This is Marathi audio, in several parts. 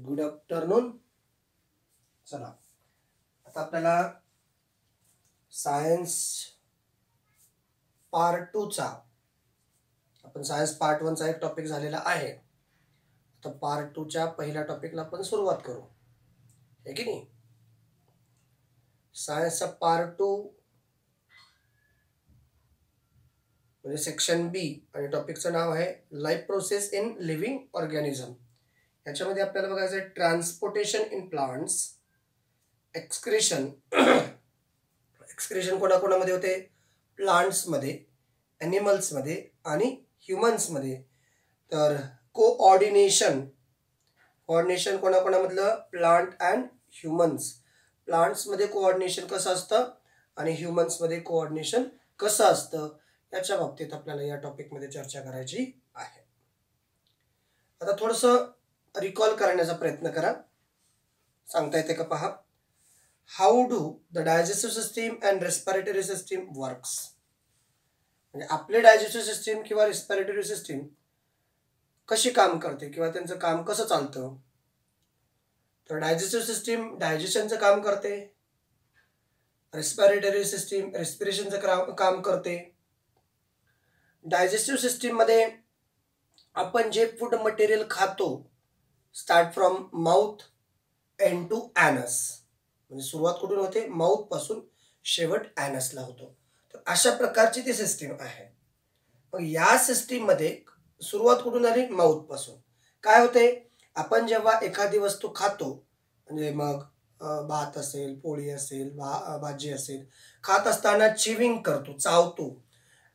Good afternoon. चला आता आपल्याला सायन्स पार्ट 2 चा आपण सायन्स पार्ट 1 चा एक टॉपिक झालेला आहे. तर पार्ट 2 च्या पहिल्या टॉपिकला आपण सुरुवात करू, है की नाही. सायन्सचा पार्ट 2 म्हणजे सेक्शन बी आणि टॉपिकचं नाव आहे life process in living organism. याच्यामध्ये आपल्याला बघायचं आहे transportation in plants, excretion. Excretion कोणाकोणामध्ये होते? प्लांट्समध्ये, ॲनिमल्समध्ये आणि ह्युमन्समध्ये. तर कोऑर्डिनेशन कोणाकोणामधलं? Plant and humans. प्लांट्समध्ये कोऑर्डिनेशन कसं असतं आणि ह्युमन्समध्ये कोऑर्डिनेशन कसं असतं याच्या बाबतीत आपल्याला या टॉपिकमध्ये चर्चा करायची आहे. आता थोडंसं रिकॉल करण्याचा प्रयत्न करा. सांगता येते का पहा. How do the digestive system and respiratory system works. म्हणजे आपले डायजेस्टिव्ह सिस्टीम किंवा रेस्पिरेटरी सिस्टीम कशी काम करते किंवा त्यांचं काम कसं चालतं. तर डायजेस्टिव्ह सिस्टीम डायजेशनचं काम करते, रेस्पिरेटरी सिस्टीम रेस्पिरेशनचं काम करते. डायजेस्टिव्ह सिस्टीममध्ये आपण जे फूड मटेरियल खातो, start from mouth and to anus, म्हणजे सुरुवात कुठून होते? माउथ पासून शेवट ॲनसला होतो. तर अशा प्रकारची ती सिस्टीम आहे. मग या सिस्टीममध्ये सुरुवात कुठून झाली? माउथ पासून. काय होते? आपण जेव्हा एखादी वस्तू खातो, म्हणजे मग भात असेल, पोळी असेल, भाजी असेल, खात असताना चिविंग करतो, चावतो,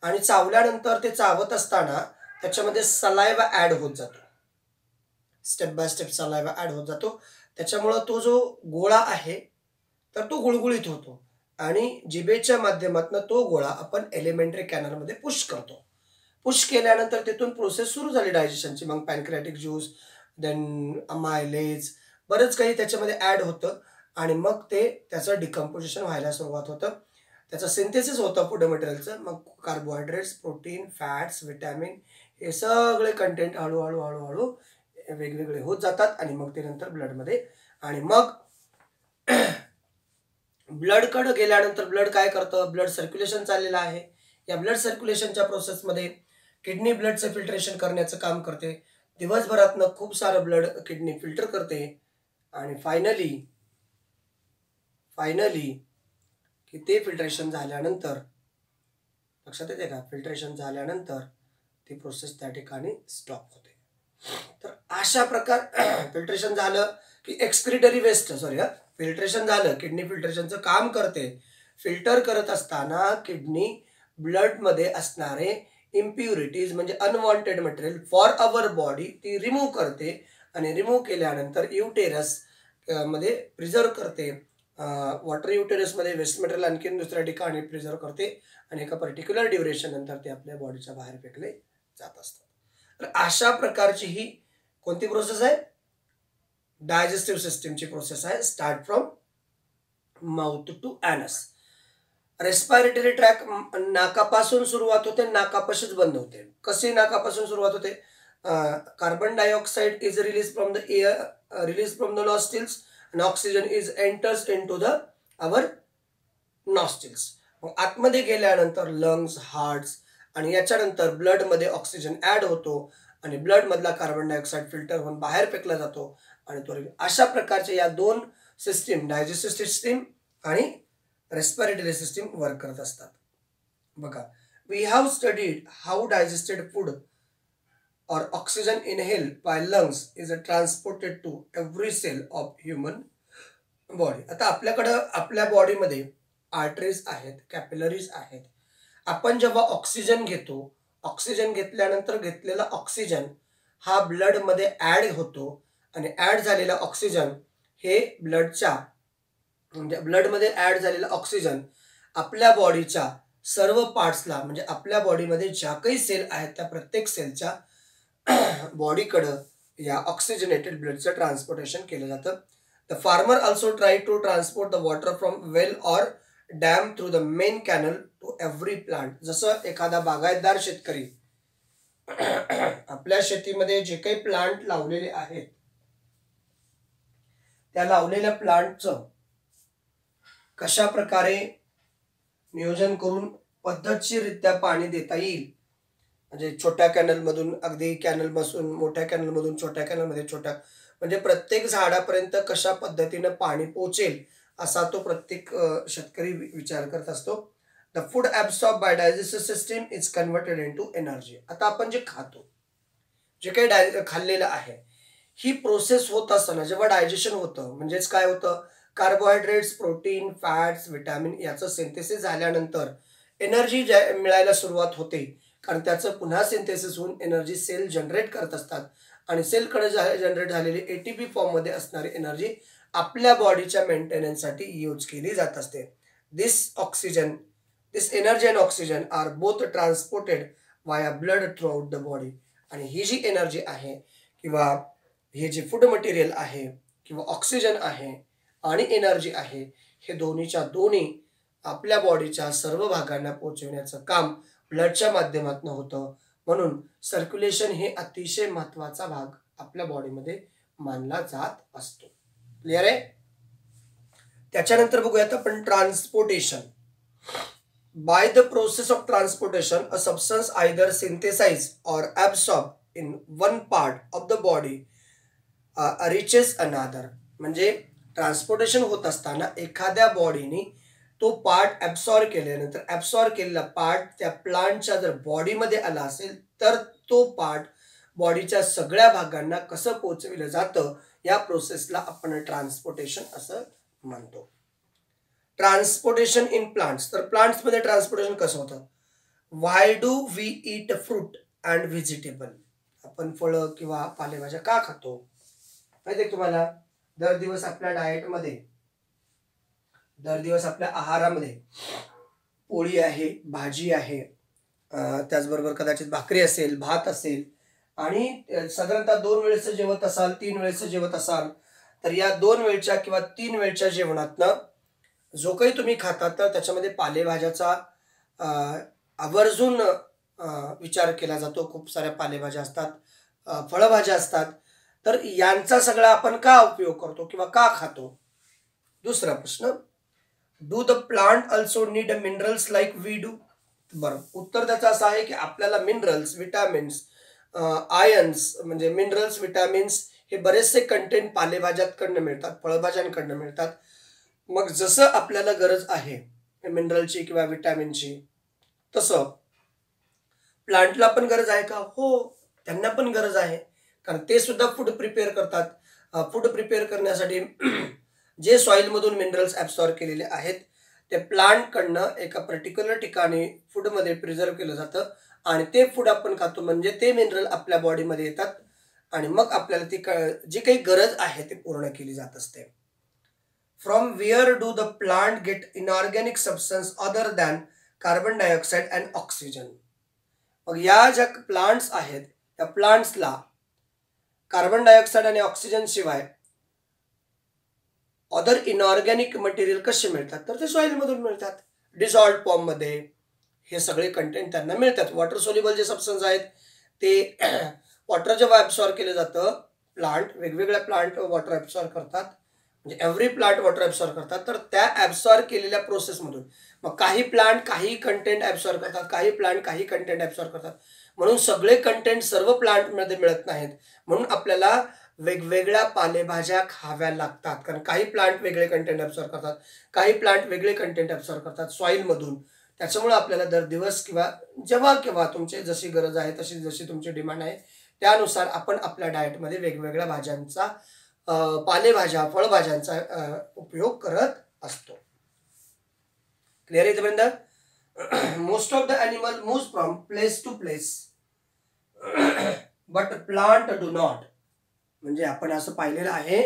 आणि चावल्यानंतर ते चावत असताना त्याच्यामध्ये सलायवा ॲड होत जातो. Step by step saliva add होत जातो. त्याच्यामुळं तो जो गोळा आहे तर तो गुळगुळीत होतो आणि जिभेच्या माध्यमातून तो गोळा आपण एलिमेंटरी कॅनलमध्ये पुश करतो. पुश केल्यानंतर तिथून प्रोसेस सुरू झाली डायजेशनची. मग पॅनक्रियाटिक ज्यूस, देन मायलेज, बरंच काही त्याच्यामध्ये ॲड होतं आणि मग ते त्याचं डिकम्पोजिशन व्हायला सुरुवात होतं. त्याचं सिंथेसिस होतं फूड मटेरियलचं. मग कार्बोहायड्रेट्स, प्रोटीन, फॅट्स, विटॅमिन हे सगळे कंटेंट हळूहळू वेगवेगळे होत जातात आणि मग ते नंतर ब्लडमध्ये, आणि मग ब्लडकडे गेल्यानंतर ब्लड काय करतं? ब्लड सर्क्युलेशन चाललेलं आहे. या ब्लड सर्क्युलेशनच्या प्रोसेसमध्ये किडनी ब्लडचं फिल्ट्रेशन करण्याचं काम करते. दिवसभरातनं खूप सारं ब्लड किडनी फिल्टर करते आणि फायनली की ते फिल्ट्रेशन झाल्यानंतर, लक्षात येते का? फिल्ट्रेशन झाल्यानंतर ती प्रोसेस त्या ठिकाणी स्टॉप होते. तर अशा प्रकार फिल्ट्रेशन झालं की एक्सक्रिटरी वेस्ट, फिल्ट्रेशन झालं, किडनी फिल्ट्रेशनचं काम करते. फिल्टर करत असताना किडनी ब्लडमध्ये असणारे इम्प्युरिटीज म्हणजे unwanted material for our body ती रिमूव्ह करते आणि रिमूव्ह केल्यानंतर युटेरस मध्ये प्रिझर्व करते. वॉटर युटेरसमध्ये वेस्ट मटेरियल आणखीन दुसऱ्या ठिकाणी प्रिझर्व करते आणि एका पर्टिक्युलर ड्युरेशन नंतर ते आपल्या बॉडीच्या बाहेर फेकले जात असतात. तर अशा प्रकारची ही कोणती प्रोसेस आहे? डायजेस्टिव्ह सिस्टीमची प्रोसेस आहे. Start from mouth to anus. Respiratory tract नाकापासून सुरुवात होते, नाकापाशीच बंद होते. कशी नाकापासून सुरुवात होते? Carbon dioxide is release from the air, release from the nostrils, and oxygen is enters into the our nostrils. मग आतमध्ये गेल्यानंतर लंग्स, हार्ट्स, आणि याच्यानंतर ब्लडमध्ये ऑक्सिजन ॲड होतो आणि ब्लड मधला कार्बन डायऑक्साईड फिल्टर होऊन बाहेर फेकला जातो आणि तो अशा प्रकारचे या दोन सिस्टीम, डायजेस्टिव्ह सिस्टीम आणि रेस्पिरेटरी सिस्टीम वर्क करत असतात. बघा, we have studied how digested food or oxygen inhaled by lungs is transported to every cell of human body. आता आपल्याकडं आपल्या बॉडीमध्ये आर्टरीज आहेत, कॅपिलरीज आहेत. आपण जेव्हा ऑक्सिजन घेतो, ऑक्सिजन घेतल्यानंतर घेतलेला ऑक्सिजन हा ब्लडमध्ये ॲड होतो आणि ॲड झालेला ऑक्सिजन हे ब्लडमध्ये ॲड झालेला ऑक्सिजन आपल्या बॉडीच्या सर्व पार्ट्सला, म्हणजे आपल्या बॉडीमध्ये ज्या काही सेल आहेत त्या प्रत्येक सेलच्या बॉडीकडं या ऑक्सिजनेटेड ब्लडचं ट्रान्सपोर्टेशन केलं जातं. The farmer also try to transport the water from well or dam through the main canal to every plant. जसं एखादा बागायतदार शेतकरी आपल्या शेतीमध्ये जे काही प्लांट लावलेले आहेत त्या लावलेल्या प्लांटचं कशा प्रकारे नियोजन करून पद्धतशीररित्या पाणी देता येईल, म्हणजे छोट्या कॅनलमधून अगदी कॅनलपासून मोठ्या कॅनलमधून छोट्या कॅनलमध्ये छोट्या, म्हणजे प्रत्येक झाडापर्यंत कशा पद्धतीनं पाणी पोहोचेल असा तो प्रत्येक शेतकरी विचार करत असतो. The food absorb bye digestive system is converted into energy. आता आपण जे खातो, जे काही खाल्लेलं आहे, ही प्रोसेस होत असताना जेव्हा डायजेशन होतं, म्हणजेच काय होतं, कार्बोहायड्रेट्स, प्रोटीन, फॅट्स, विटॅमिन याचं सिंथेसिस झाल्यानंतर एनर्जी मिळायला सुरुवात होते, कारण त्याचं पुन्हा सिंथेसिस होऊन एनर्जी सेल जनरेट करत असतात आणि सेलकडे जनरेट झालेली ATP फॉर्ममध्ये असणारी एनर्जी आपल्या बॉडीच्या मेंटेनन्ससाठी यूज केली जात असते. This energy and oxygen are both transported via blood throughout the body. आणि ही जी एनर्जी आहे किंवा हे जे फूड मटेरियल आहे किंवा ऑक्सिजन आहे आणि एनर्जी आहे, हे दोन्हीच्या दोन्ही आपल्या बॉडीच्या सर्व भागांना पोहोचवण्याचं काम ब्लडच्या माध्यमातून होतं. म्हणून सर्क्युलेशन हे अतिशय महत्त्वाचा भाग आपल्या बॉडीमध्ये मानला जात असतो. क्लिअर आहे? त्याच्यानंतर बघूयात आपण transportation. By the process of transportation a substance either synthesise or absorb in one part of the body reaches another. म्हणजे ट्रान्सपोर्टेशन होत असताना एखाद्या बॉडीने तो पार्ट ॲब्सॉर्ब केल्यानंतर ॲब्सॉर्ब केलेला पार्ट त्या प्लांटच्या जर बॉडीमध्ये आला असेल तर तो पार्ट बॉडीच्या सगळ्या भागांना कसं पोहोचविलं जातं, या प्रोसेसला आपण ट्रान्सपोर्टेशन असं म्हणतो. Transportation in plants. तर प्लांट्समध्ये ट्रान्सपोर्टेशन कसं होतं? Why do we eat fruit and vegetable. आपण फळं किंवा पालेभाज्या का खातो माहिती आहे तुम्हाला? दर दिवस आपल्या डाएटमध्ये, दर दिवस आपल्या आहारामध्ये पोळी आहे, भाजी आहे, त्याचबरोबर कदाचित भाकरी असेल, भात असेल, आणि साधारणतः 2 वेळेचं जेवत असाल, 3 वेळेचं जेवत असाल, तर या 2 वेळच्या किंवा 3 वेळच्या जेवणातनं जो काही तुम्ही खाता तर त्याच्यामध्ये पालेभाज्याचा आवर्जून विचार केला जातो. खूप साऱ्या पालेभाज्या असतात, फळभाज्या असतात. तर यांचा सगळा आपण का उपयोग करतो किंवा का खातो? दुसरा प्रश्न, do the plant also need minerals like we do. बरं, उत्तर त्याचं असं आहे की आपल्याला मिनरल्स, विटॅमिन्स, आयन्स, म्हणजे मिनरल्स, विटॅमिन्स हे बरेचसे कंटेंट पालेभाज्यांकडनं मिळतात, फळभाज्यांकडनं मिळतात. मग जसं आपल्याला गरज आहे मिनरलची किंवा विटॅमिनची, तसं प्लांटला पण गरज आहे का? हो, त्यांना पण गरज आहे, कारण ते सुद्धा फूड प्रिपेअर करतात. फूड प्रिपेअर करण्यासाठी जे सॉईलमधून मिनरल्स ॲब्सॉर्ब केलेले आहेत ते प्लांटकडनं एका पर्टिक्युलर ठिकाणी फूडमध्ये प्रिझर्व केलं जातं आणि ते फूड आपण खातो, म्हणजे ते मिनरल आपल्या बॉडीमध्ये येतात आणि मग आपल्याला ती जी काही गरज आहे ती पूर्ण केली जात असते. From where do the plant get inorganic substance other than carbon dioxide and oxygen. मग या ज्या प्लांट्स आहेत त्या प्लांट्सला कार्बन डायऑक्साईड आणि ऑक्सिजन शिवाय अदर इनऑर्गॅनिक मटेरियल कसे मिळतात? तर ते सॉईलमधून मिळतात, डिसॉल्व्ड फॉर्ममध्ये हे सगळे कंटेंट त्यांना मिळतात. वॉटर सोल्युबल जे सबस्टन्स आहेत ते वॉटर जेव्हा ॲब्सॉर्ब केलं जातं, प्लांट, वेगवेगळ्या प्लांट वॉटर ॲब्सॉर्ब करतात, म्हणजे एव्हरी प्लांट वॉटर ॲब्सॉर्ब करतात. तर त्या ॲब्सॉर्ब केलेल्या प्रोसेसमधून मग काही प्लांट काही कंटेंट ॲब्सॉर्ब करतात, काही प्लांट काही कंटेंट ॲब्सॉर्ब करतात, म्हणून सगळे कंटेंट सर्व प्लांटमध्ये मिळत नाहीत. म्हणून आपल्याला वेगवेगळ्या पालेभाज्या खाव्या लागतात, कारण काही प्लांट वेगळे कंटेंट ॲब्सॉर्ब करतात, काही प्लांट वेगळे कंटेंट ॲब्सॉर्ब करतात सॉईलमधून. त्याच्यामुळे आपल्याला दर दिवस किंवा जेव्हा केव्हा तुमची जशी गरज आहे तशी जशी तुमची डिमांड आहे त्यानुसार आपण आपल्या डाएटमध्ये वेगवेगळ्या भाज्यांचा, पालेभाज्या, फळभाज्यांचा उपयोग करत असतो. क्लिअर आहे इथपर्यंत? Most of the animal moves from place to place but plant do not. म्हणजे आपण असं पाहिलेलं आहे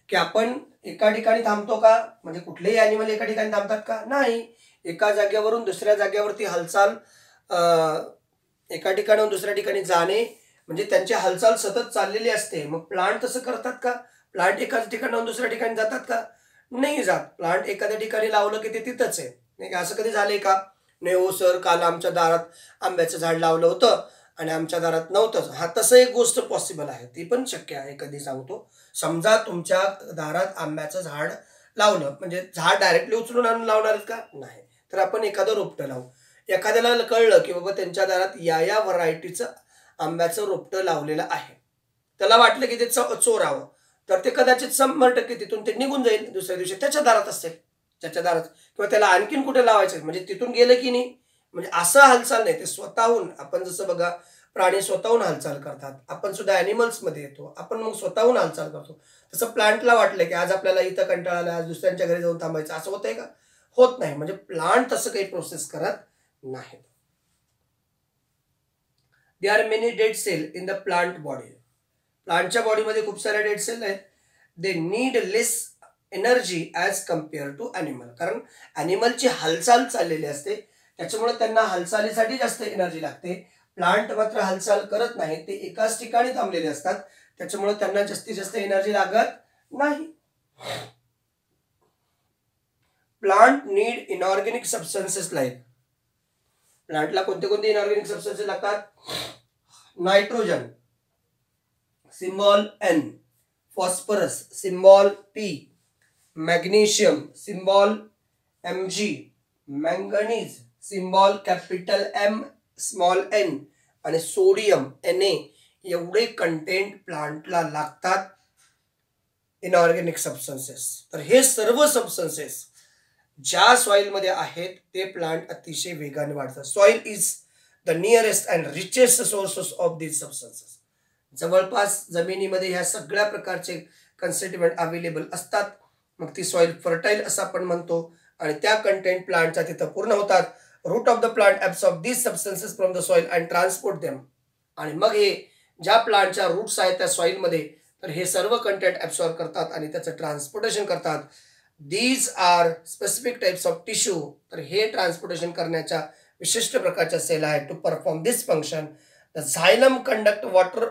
की आपण एका ठिकाणी थांबतो का? म्हणजे कुठलेही ॲनिमल एका ठिकाणी थांबतात का? नाही. एका जागेवरून दुसऱ्या जागेवरती हालचाल, एका ठिकाणाहून दुसऱ्या ठिकाणी जाणे, म्हणजे त्यांची हालचाल सतत चाललेली असते. मग प्लांट तसं करतात का? प्लांट एकाच ठिकाणाहून दुसऱ्या ठिकाणी जातात का? नाही जात. प्लांट एखाद्या ठिकाणी लावलं की ते तिथंच आहे. नाही का? असं कधी झालंय का? नाही हो सर, काल आमच्या दारात आंब्याचं झाड लावलं होतं आणि आमच्या दारात नव्हतंच, हा तसं एक गोष्ट पॉसिबल आहे, ती पण शक्य आहे. कधी सांगतो, समजा तुमच्या दारात आंब्याचं झाड लावलं, म्हणजे झाड डायरेक्टली उचलून आणून लावणार आहेत का? नाही. तर आपण एखादं रोपटं लावू. एखाद्याला कळलं की बाबा त्यांच्या दारात या व्हरायटीचं आंब्याचं रोपटं लावलेलं आहे, त्याला वाटलं की ते चोरावं, तर ते कदाचित 100% तिथून ते निघून जाईल. दुसऱ्या दिवशी त्याच्या दारात असेल, त्याच्या दारात, किंवा त्याला आणखीन कुठे लावायचं, म्हणजे तिथून गेलं की नाही. म्हणजे असं हालचाल नाही, ते स्वतःहून. आपण जसं बघा, प्राणी स्वतःहून हालचाल करतात, आपण सुद्धा ॲनिमल्समध्ये येतो, आपण मग स्वतःहून हालचाल करतो. तसं प्लांटला वाटलं की आज आपल्याला इथं कंटाळा आला, आज दुसऱ्यांच्या घरी जाऊन थांबायचं, असं होतंय का? होत नाही. म्हणजे प्लांट तसं काही प्रोसेस करत नाही. There are many dead cell in the plant body. प्लांटच्या बॉडीमध्ये खूप साऱ्या डेड सेल आहेत. They need less energy as compare to animal. कारण ॲनिमलची हालचाल चाललेली असते, त्याच्यामुळे त्यांना हालचालीसाठी जास्त एनर्जी लागते. प्लांट मात्र हालचाल करत नाही, ते एकाच ठिकाणी थांबलेले असतात, त्याच्यामुळे त्यांना जास्तीत जास्त एनर्जी लागत नाही. Plant need inorganic substances like. प्लांटला कोणते कोणते इनऑर्गॅनिक सबस्टन्सेस लागतात? Nitrogen symbol N, phosphorus symbol P, magnesium symbol Mg, manganese symbol capital M small n, आणि सोडियम Na. एवढे कंटेंट प्लांटला लागतात इनऑर्गॅनिक सबस्टन्सेस. तर हे सर्व सबस्टन्सेस ज्या सॉइलमध्ये आहेत ते प्लांट अतिशय वेगाने वाढतात. Soil is the nearest and richest sources of these substances. जवळपास जमिनीमध्ये ह्या सगळ्या प्रकारचे कन्स्टिट्युएंट अवेलेबल असतात, मग ती सॉइल फर्टाईल असं आपण म्हणतो, आणि त्या कंटेंट प्लांटच्या तिथं पूर्ण होतात. Root of the plant absorb these substances from the soil and transport them. आणि मग हे ज्या प्लांटच्या रूट्स आहेत त्या सॉइलमध्ये, तर हे सर्व कंटेंट ॲब्सॉर्ब करतात आणि त्याचं ट्रान्सपोर्टेशन करतात. These are specific types of tissue. तर हे ट्रान्सपोर्टेशन करण्याच्या विशिष्ट प्रकारच्या सेल आहेत. To perform this function the xylem conduct water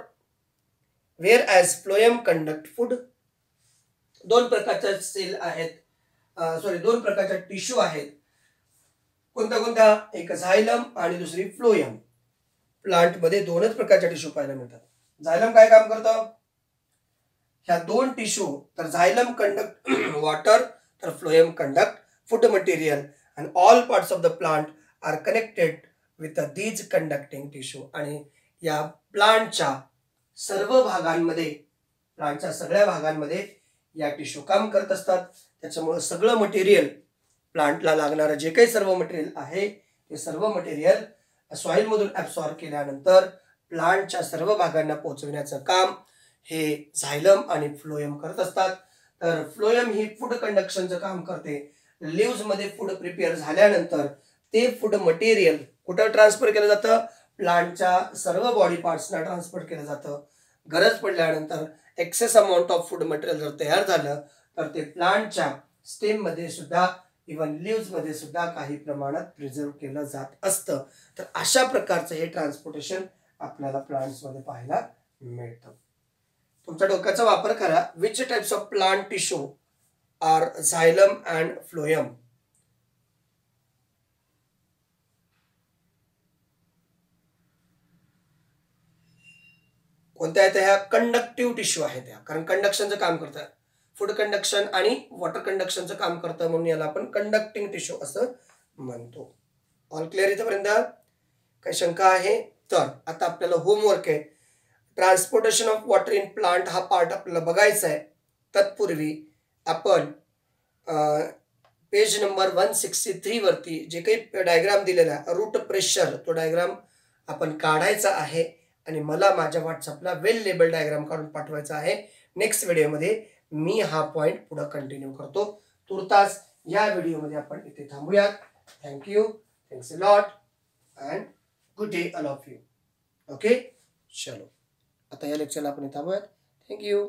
whereas phloem conduct food. दोन प्रकारच्या सेल आहेत, दोन प्रकारच्या टिश्यू आहेत. कोणत्या कोणत्या? एक झायलम आणि दुसरी फ्लोएम. प्लांटमध्ये दोनच प्रकारच्या टिश्यू पाहायला मिळतात. झायलम काय काम करतं? ह्या दोन टिश्यू, तर झायलम कंडक्ट वॉटर, तर phloem conduct food material, and all parts of the plant are connected with these conducting tissue. आणि या प्लांटच्या सर्व भागांमध्ये, प्लांटच्या सगळ्या भागांमध्ये या टिश्यू काम करत असतात. त्याच्यामुळे सगळं मटेरियल, प्लांटला लागणारं जे काही सर्व मटेरियल आहे ते सर्व मटेरियल सॉइलमधून ॲब्सॉर्ब केल्यानंतर प्लांटच्या सर्व भागांना पोहोचविण्याचं काम हे झायलम आणि फ्लोएम करत असतात. तर फ्लोएम ही फूड कंडक्शनचं काम करते. लिव्हजमध्ये फूड प्रिपेअर झाल्यानंतर ते फूड मटेरियल कुठं ट्रान्सफर केलं जातं? प्लांटच्या सर्व बॉडी पार्ट्सना ट्रान्सफर केलं जातं. गरज पडल्यानंतर excess amount of food material जर तयार झालं तर ते प्लांटच्या स्टेममध्ये सुद्धा, इव्हन लिव्हजमध्ये सुद्धा काही प्रमाणात प्रिझर्व केलं जात असतं. तर अशा प्रकारचं हे ट्रान्सपोर्टेशन आपल्याला प्लांट्समध्ये पाहायला मिळतं. तुमच्या डोक्याचा वापर करा. Which types of plant tissue are xylem and phloem? कोणत्या आहेत ह्या? कंडक्टिव्ह टिश्यू आहेत ह्या, कारण कंडक्शनचं काम करतात. फूड कंडक्शन आणि वॉटर कंडक्शनचं काम करतं, म्हणून याला आपण कंडक्टिंग टिश्यू असं म्हणतो. ऑल क्लिअर इथपर्यंत? काही शंका आहे? तर आता आपल्याला होमवर्क आहे. Transportation of water in plant हा पार्ट आपल्याला बघायचा आहे. तत्पूर्वी आपण पेज नंबर 163 वरती जे काही डायग्राम दिलेला आहे, रूट प्रेशर, तो डायग्राम आपण काढायचा आहे आणि मला माझ्या व्हॉट्सअपला वेल लेबल डायग्राम काढून पाठवायचा आहे. नेक्स्ट व्हिडिओमध्ये मी हा पॉईंट पुढे कंटिन्यू करतो. तुर्तास या व्हिडिओमध्ये आपण इथे थांबूयात. Thank you, thanks a lot and good day all of you. Okay, चलो आता या लेक्चरला आपण थांबूयात. थँक्यू.